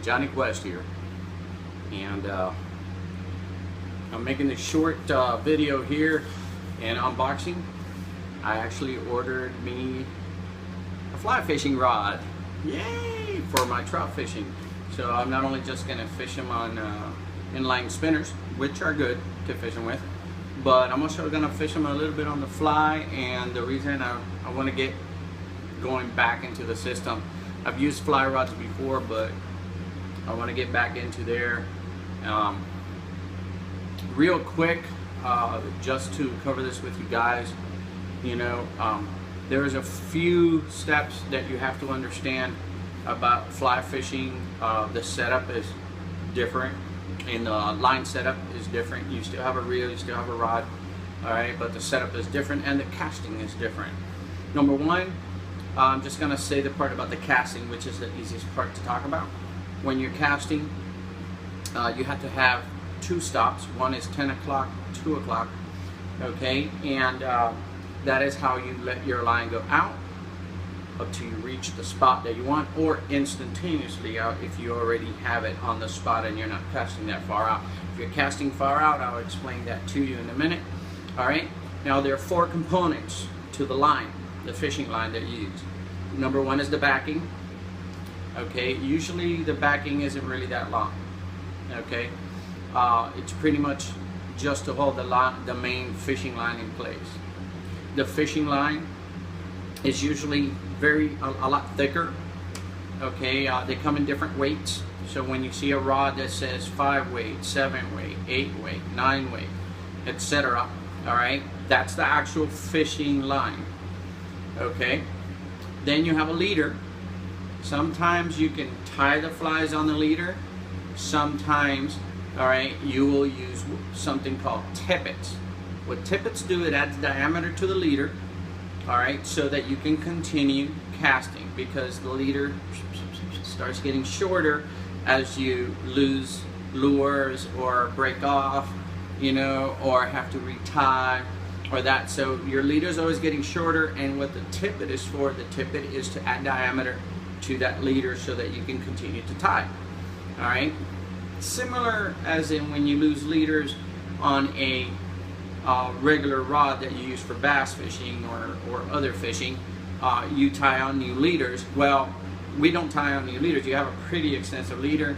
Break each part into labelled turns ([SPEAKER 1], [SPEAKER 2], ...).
[SPEAKER 1] Johnny Quest here, and I'm making this short video here and unboxing. I actually ordered me a fly fishing rod, yay, for my trout fishing. So I'm not only just going to fish them on inline spinners, which are good to fish them with, but I'm also going to fish them a little bit on the fly. And the reason I want to get going back into the system, I've used fly rods before, but I want to get back into there. Real quick, just to cover this with you guys, you know, there's a few steps that you have to understand about fly fishing. The setup is different, and the line setup is different. You still have a reel, you still have a rod, all right, but the setup is different and the casting is different. Number one, I'm just going to say the part about the casting, which is the easiest part to talk about. When you're casting, you have to have two stops. One is 10 o'clock, 2 o'clock, okay, and that is how you let your line go out up to you reach the spot that you want, or instantaneously out if you already have it on the spot and you're not casting that far out. If you're casting far out, I'll explain that to you in a minute. All right, now there are 4 components to the line, the fishing line that you use. Number one is the backing. Okay, usually the backing isn't really that long. Okay, it's pretty much just to hold the main fishing line in place. The fishing line is usually a lot thicker. Okay, they come in different weights. So when you see a rod that says 5 weight, 7 weight, 8 weight, 9 weight, etc., all right, that's the actual fishing line. Okay, then you have a leader. Sometimes you can tie the flies on the leader. Sometimes, all right, you will use something called tippets. What tippets do, it adds diameter to the leader, all right, so that you can continue casting, because the leader starts getting shorter as you lose lures or break off, you know, or have to retie or that. So your leader is always getting shorter, and what the tippet is for, the tippet is to add diameter to that leader so that you can continue to tie. All right, similar as in when you lose leaders on a regular rod that you use for bass fishing or other fishing, you tie on new leaders. Well, we don't tie on new leaders. You have a pretty extensive leader,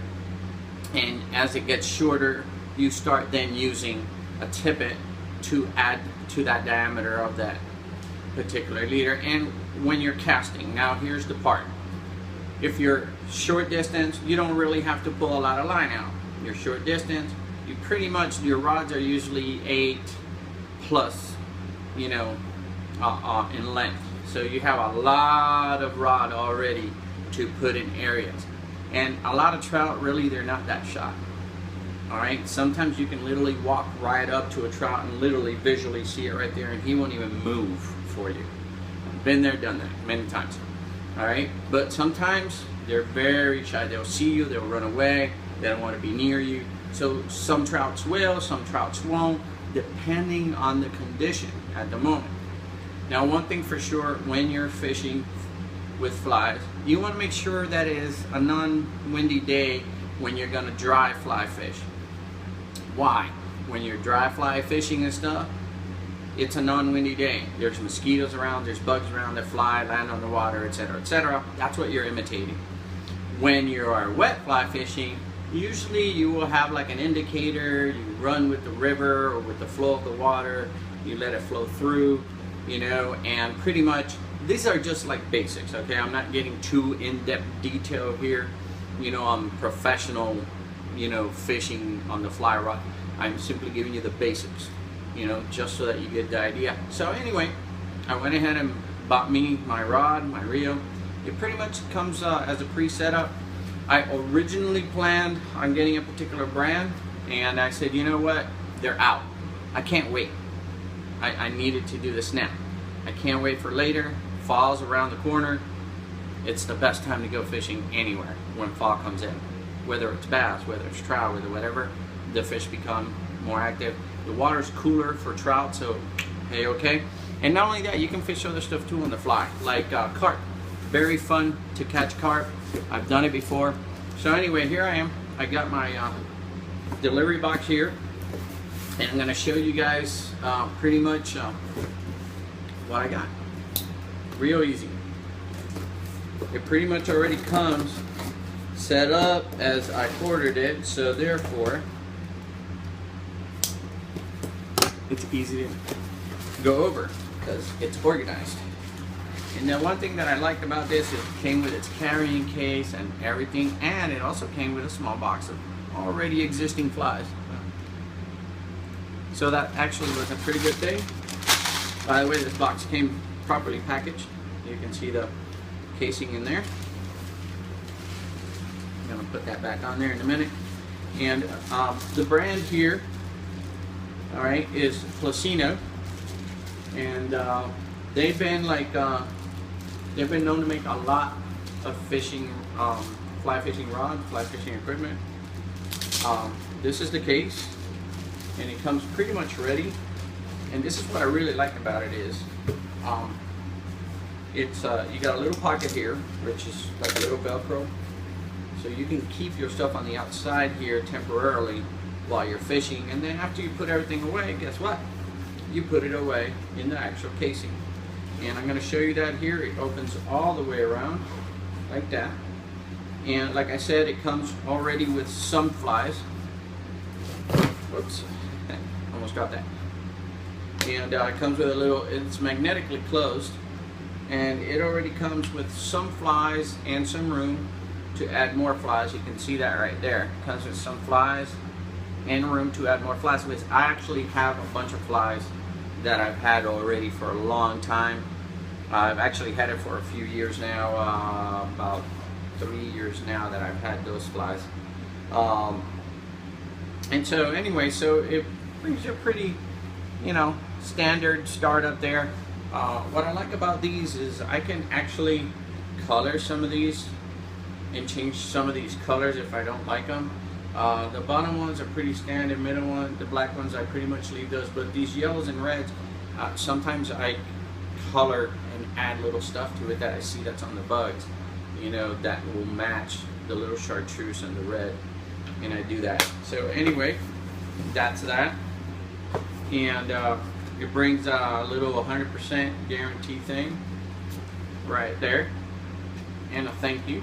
[SPEAKER 1] and as it gets shorter, you start then using a tippet to add to that diameter of that particular leader. And when you're casting, now here's the part. If you're short distance, you don't really have to pull a lot of line out. You're short distance, you pretty much, your rods are usually 8 plus, you know, in length. So you have a lot of rod already to put in areas. And a lot of trout, really, they're not that shy. All right, sometimes you can literally walk right up to a trout and literally visually see it right there, and he won't even move for you. I've been there, done that many times. All right, but sometimes they're very shy. They'll see you, they'll run away, they don't want to be near you. So some trouts will, some trouts won't, depending on the condition at the moment. Now, one thing for sure, when you're fishing with flies, you want to make sure that it is a non-windy day when you're going to dry fly fish. Why? When you're dry fly fishing and stuff, it's a non-windy day. There's mosquitoes around, there's bugs around that fly, land on the water, etc., etc. That's what you're imitating. When you are wet fly fishing, usually you will have like an indicator. You run with the river or with the flow of the water. You let it flow through, you know, and pretty much these are just like basics, okay? I'm not getting too in-depth detail here. You know, I'm professional, you know, fishing on the fly rod. I'm simply giving you the basics, you know, just so that you get the idea. So anyway, I went ahead and bought me my rod, my reel. It pretty much comes as a pre-setup. I originally planned on getting a particular brand, and I said, you know what, they're out. I can't wait. I needed to do this now. I can't wait for later. Fall's around the corner. It's the best time to go fishing anywhere when fall comes in. Whether it's bass, whether it's trout, whether whatever, the fish become more active. The water's cooler for trout, so hey, okay. And not only that, you can fish other stuff too on the fly, like carp. Very fun to catch carp. I've done it before. So anyway, here I am. I got my delivery box here, and I'm going to show you guys pretty much what I got. Real easy. It pretty much already comes set up as I ordered it, so therefore it's easy to go over because it's organized. And now one thing that I liked about this is it came with its carrying case and everything, and it also came with a small box of already existing flies. So that actually was a pretty good thing. By the way, this box came properly packaged. You can see the casing in there. I'm gonna put that back on there in a minute. And the brand here, all right, is Plusinno, and they've been known to make a lot of fishing, fly fishing rod, fly fishing equipment. This is the case, and it comes pretty much ready. And this is what I really like about it is, it's you got a little pocket here, which is like a little Velcro, so you can keep your stuff on the outside here temporarily while you're fishing, and then after you put everything away, guess what? You put it away in the actual casing. And I'm going to show you that here. It opens all the way around like that, and like I said, it comes already with some flies. Whoops, almost dropped that. And it comes with a little, it's magnetically closed, and it already comes with some flies and some room to add more flies. You can see that right there. It comes with some flies and room to add more flies, which I actually have a bunch of flies that I've had already for a long time. I've actually had it for a few years now, about 3 years now that I've had those flies. And so anyway, so it brings you a pretty, you know, standard start up there. What I like about these is I can actually color some of these and change some of these colors if I don't like them. The bottom ones are pretty standard, middle one, the black ones I pretty much leave those, but these yellows and reds, sometimes I color and add little stuff to it that I see that's on the bugs, you know, that will match the little chartreuse and the red, and I do that. So anyway, that's that. And it brings a little 100% guarantee thing right there, and a thank you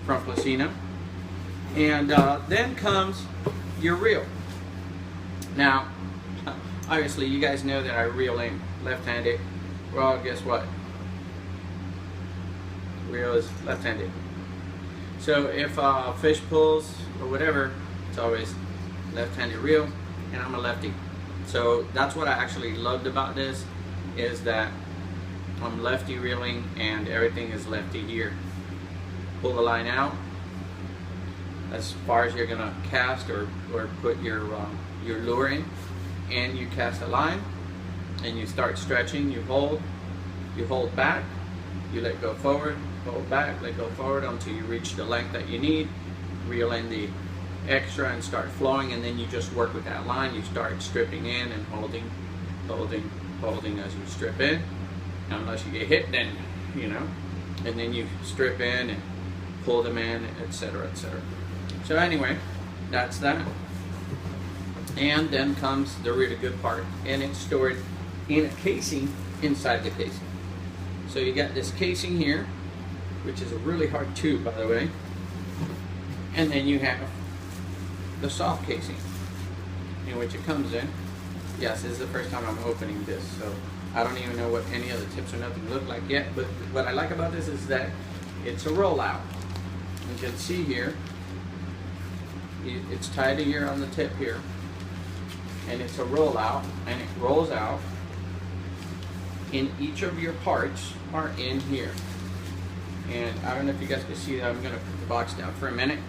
[SPEAKER 1] from Plusinno. And then comes your reel. Now, obviously you guys know that I reel in left-handed. Well, guess what? Reel is left-handed. So if fish pulls or whatever, it's always left-handed reel, and I'm a lefty. So that's what I actually loved about this, is that I'm lefty reeling and everything is lefty here. Pull the line out as far as you're gonna cast or put your lure in, and you cast a line and you start stretching. You hold back, you let go forward, hold back, let go forward until you reach the length that you need. Reel in the extra and start flowing, and then you just work with that line. You start stripping in and holding as you strip in, unless you get hit, then you know, and then you strip in and pull them in, etc., etc. So anyway, that's that. And then comes the really good part, and it's stored in a casing inside the casing. So you got this casing here, which is a really hard tube, by the way, and then you have the soft casing in which it comes in. Yes, this is the first time I'm opening this, so I don't even know what any of the tips or nothing look like yet, but what I like about this is that it's a rollout. You can see here, it's tied here on the tip here, and it's a rollout, and it rolls out, and each of your parts are in here. And I don't know if you guys can see that. I'm going to put the box down for a minute.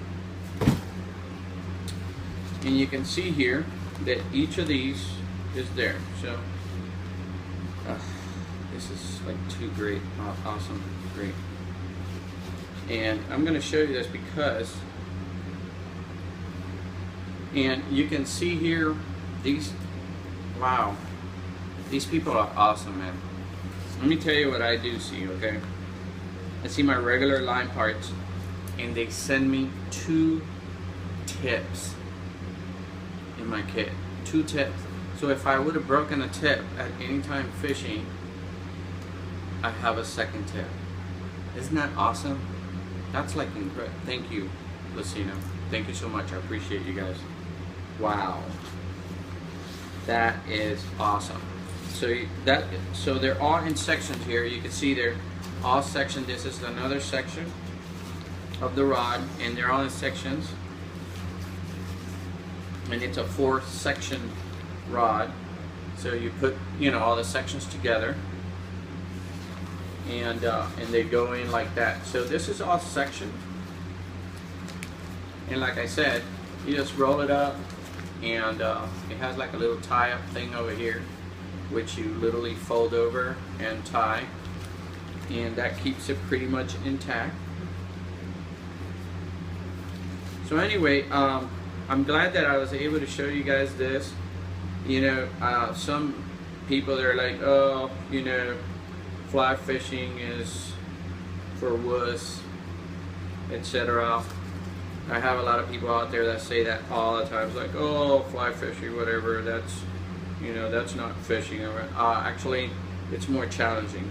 [SPEAKER 1] And you can see here that each of these is there. So this is like too great, awesome, great. And I'm going to show you this because, and you can see here these, wow, these people are awesome, man. Let me tell you what I do see, okay? I see my regular line parts, and they send me 2 tips in my kit. 2 tips. So if I would have broken a tip at any time fishing, I have a second tip. Isn't that awesome? That's like incredible. Thank you, Plusinno. Thank you so much. I appreciate you guys. Wow. That is awesome. So they're all in sections here. You can see they're all sectioned. This is another section of the rod, and they're all in sections. And it's a 4-section rod. So you put, you know, all the sections together, and they go in like that. So this is all sectioned, and like I said, you just roll it up, and it has like a little tie-up thing over here, which you literally fold over and tie, and that keeps it pretty much intact. So anyway, I'm glad that I was able to show you guys this. You know, some people, they're like, oh, you know, fly fishing is for wuss, etc. I have a lot of people out there that say that all the time. It's like, oh, fly fishing, whatever, that's, you know, that's not fishing. Actually, it's more challenging,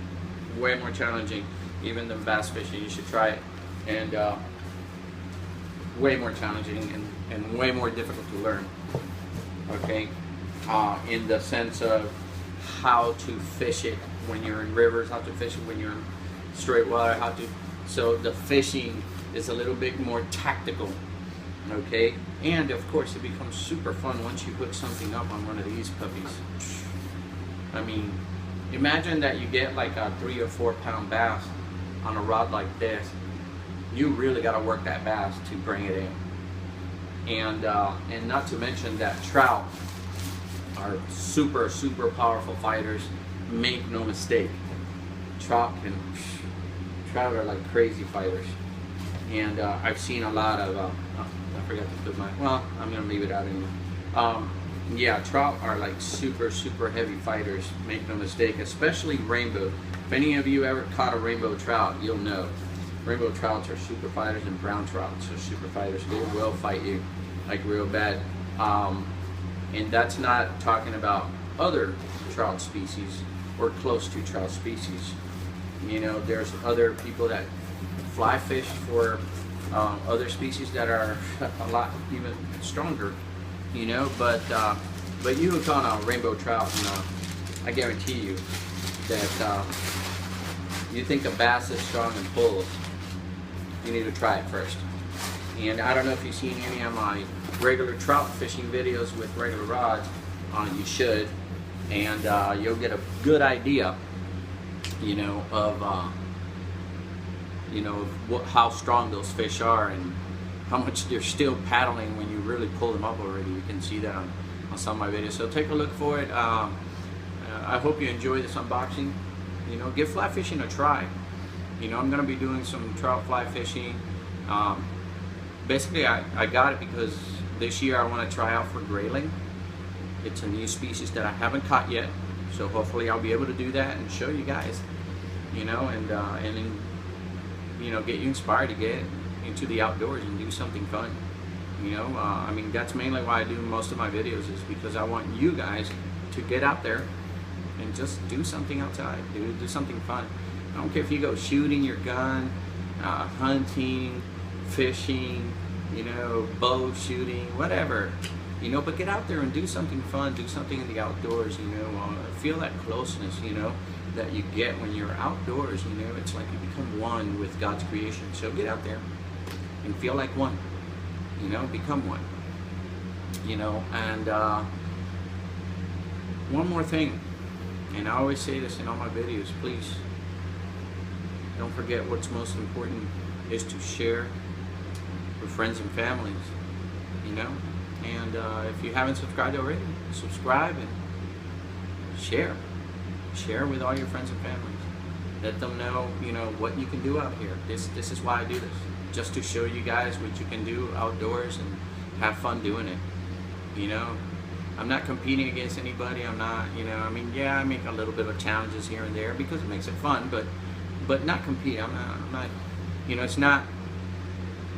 [SPEAKER 1] way more challenging even than bass fishing. You should try it. And way more challenging and way more difficult to learn. Okay, in the sense of how to fish it when you're in rivers, how to fish it when you're in straight water, how to. So the fishing is a little bit more tactical. Okay, and of course it becomes super fun once you hook something up on one of these puppies. I mean, imagine that you get like a 3 or 4 pound bass on a rod like this. You really got to work that bass to bring it in, and not to mention that trout are super powerful fighters. Make no mistake, trout are like crazy fighters, and I've seen a lot of. I forgot to put my. Well, I'm gonna leave it out anyway. Yeah, trout are like super heavy fighters. Make no mistake, especially rainbow. If any of you ever caught a rainbow trout, you'll know. Rainbow trouts are super fighters, and brown trouts are super fighters. They will fight you like real bad. And that's not talking about other trout species or close to trout species. You know, there's other people that fly fish for other species that are a lot even stronger. You know, but you hook on a rainbow trout, and I guarantee you that you think a bass is strong and pulls. You need to try it first. And I don't know if you've seen any of my regular trout fishing videos with regular rods. You should, and you'll get a good idea, you know, of how strong those fish are and how much they're still paddling when you really pull them up already. You can see that on some of my videos. So take a look for it. I hope you enjoy this unboxing. You know, give fly fishing a try. You know, I'm going to be doing some trout fly fishing. Basically, I got it because this year I want to try out for grayling. It's a new species that I haven't caught yet, so hopefully I'll be able to do that and show you guys. You know, and then, you know, get you inspired to get into the outdoors and do something fun. You know, I mean, that's mainly why I do most of my videos, is because I want you guys to get out there and just do something outside, do something fun. I don't care if you go shooting your gun, hunting, fishing, you know, bow shooting, whatever, you know, but get out there and do something fun, do something in the outdoors, you know, feel that closeness, you know, that you get when you're outdoors. You know, it's like you become one with God's creation. So get out there and feel like one, you know, become one, you know. And one more thing, and I always say this in all my videos, please don't forget what's most important is to share with friends and families, you know. And if you haven't subscribed already, subscribe and share with all your friends and families. Let them know, you know, what you can do out here. This is why I do this, just to show you guys what you can do outdoors and have fun doing it. You know, I'm not competing against anybody. I'm not, you know, I mean, yeah, I make a little bit of challenges here and there because it makes it fun, but not competing. I'm not, you know, it's not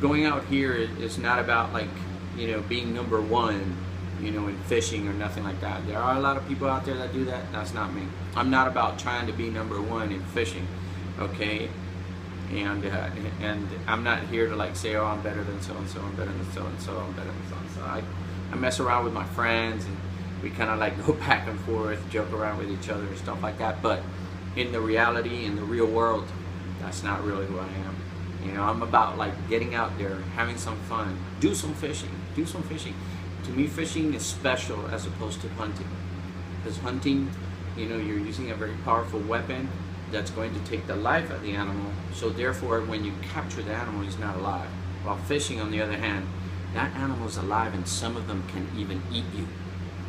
[SPEAKER 1] going out here is not about like, you know, being number one, you know, in fishing or nothing like that. There are a lot of people out there that do that. That's not me. I'm not about trying to be number one in fishing, okay? And I'm not here to like say, oh, I'm better than so and so, I'm better than so and so, I'm better than so and so. I mess around with my friends, and we kind of like go back and forth, joke around with each other and stuff like that. But in the reality, in the real world, that's not really who I am. You know, I'm about like getting out there, having some fun, do some fishing. To me, fishing is special as opposed to hunting. Because hunting, you know, you're using a very powerful weapon that's going to take the life of the animal. So therefore, when you capture the animal, he's not alive. While fishing, on the other hand, that animal is alive, and some of them can even eat you.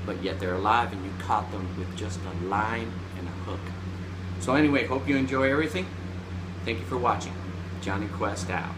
[SPEAKER 1] But yet they're alive, and you caught them with just a line and a hook. So anyway, hope you enjoy everything. Thank you for watching. Johnny Quest out.